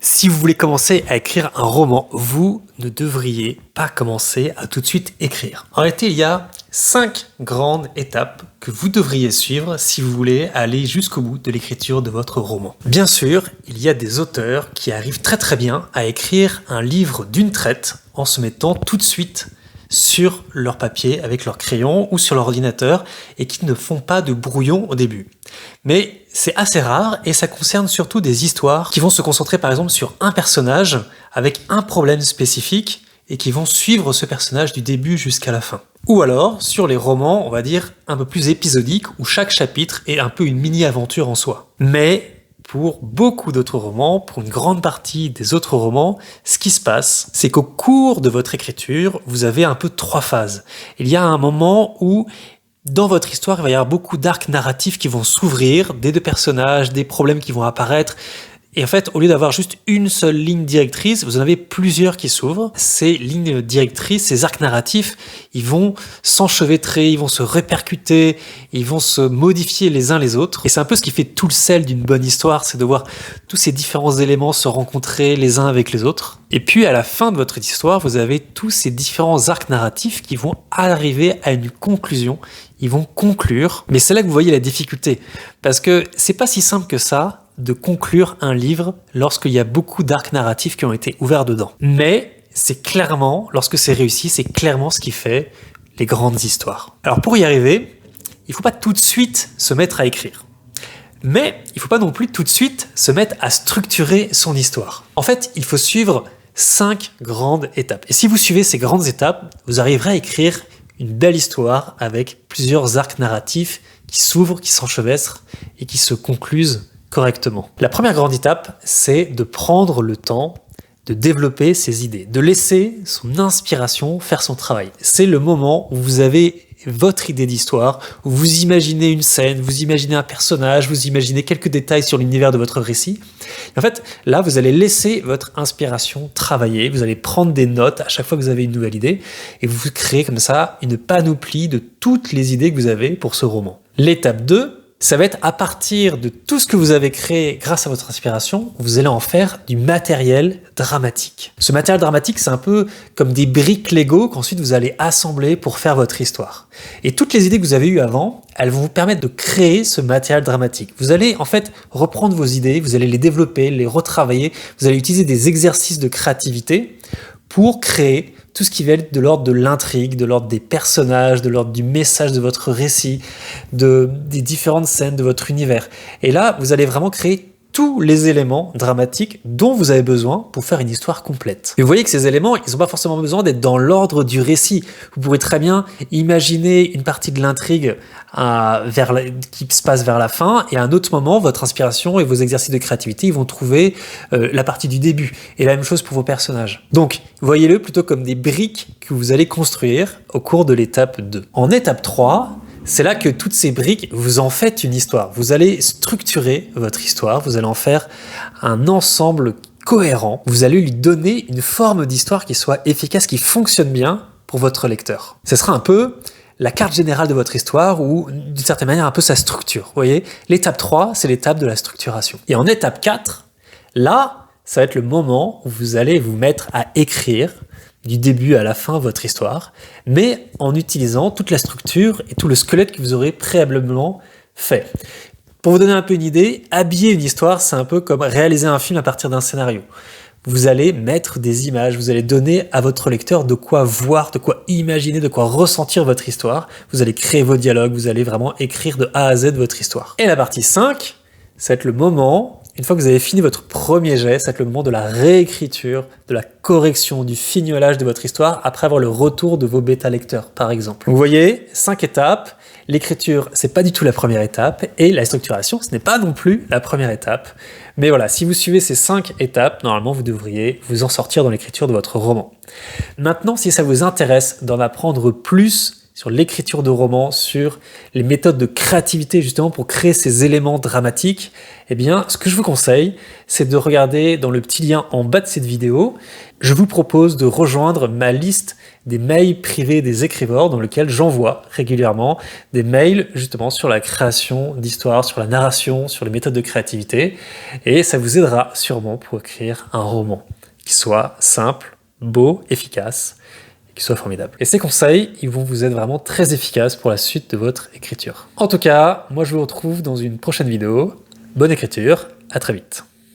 Si vous voulez commencer à écrire un roman, vous ne devriez pas commencer à tout de suite écrire. En réalité, il y a 5 grandes étapes que vous devriez suivre si vous voulez aller jusqu'au bout de l'écriture de votre roman. Bien sûr, il y a des auteurs qui arrivent très bien à écrire un livre d'une traite en se mettant tout de suite sur leur papier avec leur crayon ou sur leur ordinateur et qui ne font pas de brouillon au début. Mais c'est assez rare et ça concerne surtout des histoires qui vont se concentrer par exemple sur un personnage avec un problème spécifique et qui vont suivre ce personnage du début jusqu'à la fin. Ou alors sur les romans, on va dire, un peu plus épisodiques où chaque chapitre est un peu une mini-aventure en soi. Mais pour beaucoup d'autres romans, pour une grande partie des autres romans, ce qui se passe, c'est qu'au cours de votre écriture, vous avez un peu 3 phases. Il y a un moment où, dans votre histoire, il va y avoir beaucoup d'arcs narratifs qui vont s'ouvrir, des 2 personnages, des problèmes qui vont apparaître. Et en fait, au lieu d'avoir juste une seule ligne directrice, vous en avez plusieurs qui s'ouvrent. Ces lignes directrices, ces arcs narratifs, ils vont s'enchevêtrer, ils vont se répercuter, ils vont se modifier les uns les autres. Et c'est un peu ce qui fait tout le sel d'une bonne histoire, c'est de voir tous ces différents éléments se rencontrer les uns avec les autres. Et puis, à la fin de votre histoire, vous avez tous ces différents arcs narratifs qui vont arriver à une conclusion. Ils vont conclure. Mais c'est là que vous voyez la difficulté. Parce que c'est pas si simple que ça de conclure un livre lorsqu'il y a beaucoup d'arcs narratifs qui ont été ouverts dedans. Mais c'est clairement, lorsque c'est réussi, c'est clairement ce qui fait les grandes histoires. Alors pour y arriver, il ne faut pas tout de suite se mettre à écrire. Mais il ne faut pas non plus tout de suite se mettre à structurer son histoire. En fait, il faut suivre 5 grandes étapes. Et si vous suivez ces grandes étapes, vous arriverez à écrire une belle histoire avec plusieurs arcs narratifs qui s'ouvrent, qui s'enchevêtrent et qui se concluent correctement. La première grande étape, c'est de prendre le temps de développer ses idées, de laisser son inspiration faire son travail. C'est le moment où vous avez votre idée d'histoire, où vous imaginez une scène, vous imaginez un personnage, vous imaginez quelques détails sur l'univers de votre récit. Et en fait, là, vous allez laisser votre inspiration travailler, vous allez prendre des notes à chaque fois que vous avez une nouvelle idée, et vous créez comme ça une panoplie de toutes les idées que vous avez pour ce roman. L'étape 2, ça va être à partir de tout ce que vous avez créé grâce à votre inspiration, vous allez en faire du matériel dramatique. Ce matériel dramatique, c'est un peu comme des briques Lego qu'ensuite vous allez assembler pour faire votre histoire. Et toutes les idées que vous avez eues avant, elles vont vous permettre de créer ce matériel dramatique. Vous allez en fait reprendre vos idées, vous allez les développer, les retravailler, vous allez utiliser des exercices de créativité pour créer tout ce qui va être de l'ordre de l'intrigue, de l'ordre des personnages, de l'ordre du message de votre récit, des différentes scènes de votre univers. Et là, vous allez vraiment créer tous les éléments dramatiques dont vous avez besoin pour faire une histoire complète. Et vous voyez que ces éléments, ils n'ont pas forcément besoin d'être dans l'ordre du récit. Vous pourrez très bien imaginer une partie de l'intrigue qui se passe vers la fin, et à un autre moment, votre inspiration et vos exercices de créativité, ils vont trouver la partie du début. Et la même chose pour vos personnages. Donc, voyez-le plutôt comme des briques que vous allez construire au cours de l'étape 2. En étape 3, c'est là que toutes ces briques, vous en faites une histoire. Vous allez structurer votre histoire, vous allez en faire un ensemble cohérent. Vous allez lui donner une forme d'histoire qui soit efficace, qui fonctionne bien pour votre lecteur. Ce sera un peu la carte générale de votre histoire ou d'une certaine manière un peu sa structure. Vous voyez, l'étape 3, c'est l'étape de la structuration. Et en étape 4, là, ça va être le moment où vous allez vous mettre à écrire du début à la fin votre histoire, mais en utilisant toute la structure et tout le squelette que vous aurez préalablement fait. Pour vous donner un peu une idée, habiller une histoire, c'est un peu comme réaliser un film à partir d'un scénario. Vous allez mettre des images, vous allez donner à votre lecteur de quoi voir, de quoi imaginer, de quoi ressentir votre histoire. Vous allez créer vos dialogues, vous allez vraiment écrire de A à Z votre histoire. Et la partie 5, ça va être le moment, une fois que vous avez fini votre premier jet, ça va être le moment de la réécriture, de la correction, du fignolage de votre histoire après avoir le retour de vos bêta-lecteurs, par exemple. Vous voyez, 5 étapes. L'écriture, c'est pas du tout la première étape, et la structuration, ce n'est pas non plus la première étape. Mais voilà, si vous suivez ces 5 étapes, normalement, vous devriez vous en sortir dans l'écriture de votre roman. Maintenant, si ça vous intéresse d'en apprendre plus sur l'écriture de romans, sur les méthodes de créativité justement pour créer ces éléments dramatiques, eh bien, ce que je vous conseille, c'est de regarder dans le petit lien en bas de cette vidéo. Je vous propose de rejoindre ma liste des mails privés des écrivains dans lequel j'envoie régulièrement des mails justement sur la création d'histoires, sur la narration, sur les méthodes de créativité. Et ça vous aidera sûrement pour écrire un roman qui soit simple, beau, efficace, qui soit formidable. Et ces conseils, ils vont vous être vraiment très efficaces pour la suite de votre écriture. En tout cas, moi je vous retrouve dans une prochaine vidéo. Bonne écriture, à très vite.